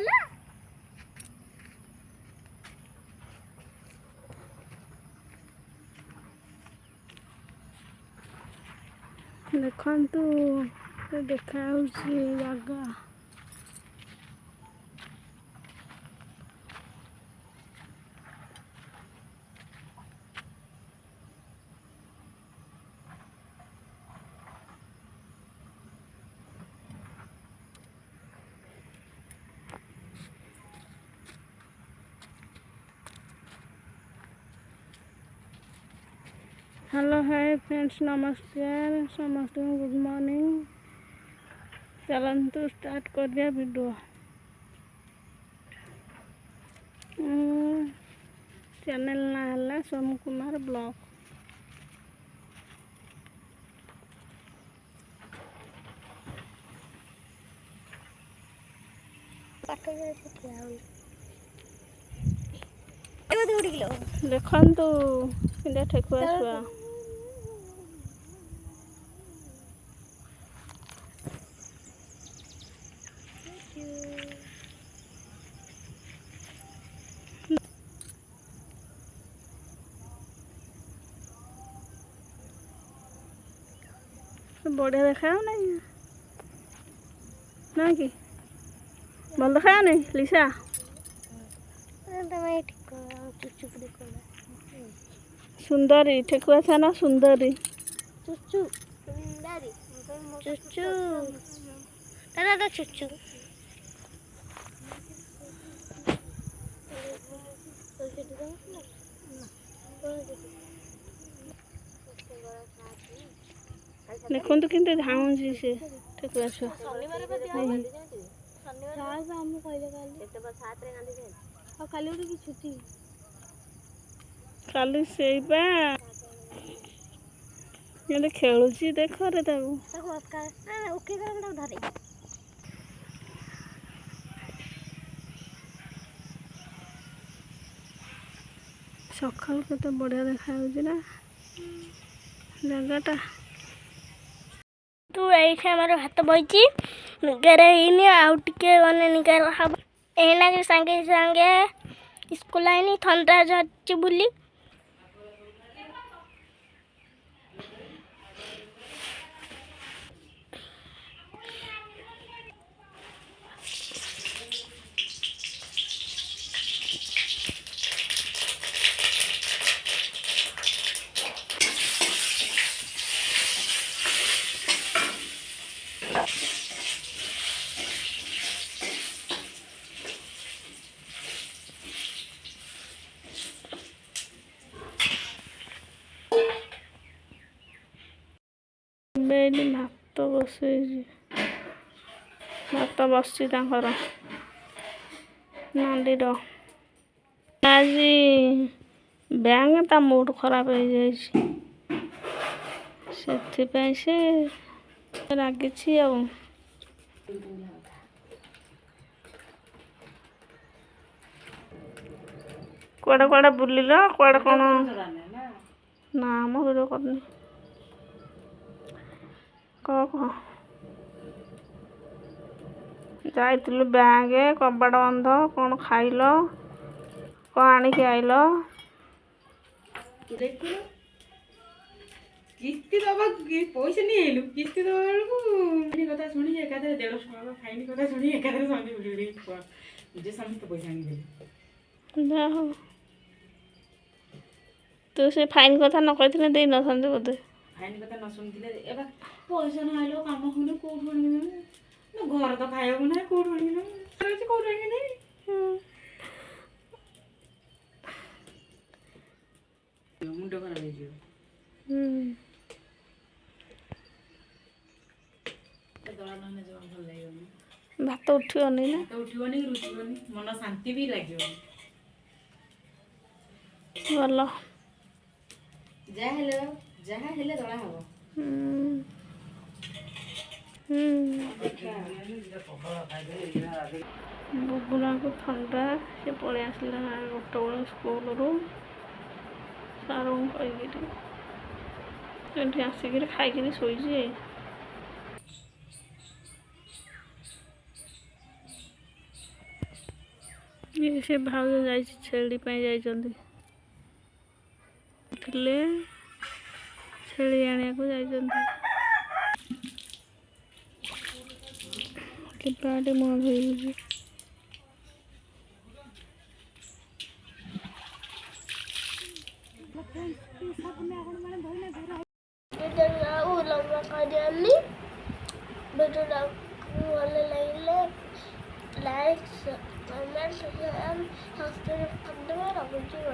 ହେଲା ଦେଖନ୍ତୁ ଦେଖା ହେଉଛି ଜାଗା हेलो हाय फ्रेंड्स नमस्कार समस्त गुड मॉर्निंग चलतु स्टार्ट कर दिया वीडियो चैनल ना है सोम कुमार ब्लॉग देखु ठेकुआ छुआ बढ़िया देखा ना कि भल देखा नहीं लिसा सुंदरी ठेकुआ था ना सुंदरी चुचू सुंदरी चुचू दादा चुचू देखो कि धाऊँ से ठेकुआ छुआ काली से खेलुची देख रे सकाल के बढ़िया देखा ना जगटा तू ये हमारे भात बची निगार ही आउ टे गने निगार हम एना के संगे संगे स्कूल आईनी ठंडा झटी बुली भात बस नांडीर आज बैंक ता मूड खराब हो जाए से रागी कुआड़े कुआड़े बुलिल कुआड़े कौन ना मो वीडियो करनी कह जाइलु बैंक कबाड़ बंध कौन खाइल कौन आणिक आइल किस्ती दबा पैसा नहीं आइलु किस्ती दबा बेलू कथा शुणी एकाधे 150 फाइन कथा शुणी एकाधे समी बुढ़ी समस्त पैसा आनी तू से फाइन कथा न कहते दे न बोधे फाइन कथा न शुणी एबा पैसा न आइलो काम होने कोठ आनी घर तो खाइबा ना कोठ आनी कोठ आनी मुंड खराब हो भात उठिबनी ना तो उठिबनी रुचिबनी मन शांति भी लागिबनी भल जहा हेले दला हबो बुगुना को ठंडा से पड़े आसला गोटे बेल स्कूल रू सार कही आसिक खाई शोचे ସେ ଭାଉଜ ଯାଇଛି ଛେଳି ପାଇଁ ଯାଇଛନ୍ତି ଥିଲେ ଛେଳି ଆଣିବାକୁ ଯାଇଛନ୍ତି ପାଟି ମୁହଁ ଧୋଇଛି ଲମ୍ବା କରିଆନି ଭିଡ଼ିଓଟା ଭଲ ଲାଗିଲେ ଲାଇକ୍ କମେଣ୍ଟ ସବସ୍କ୍ରାଇବ୍ କରିଦେବେ ରଖୁଛି।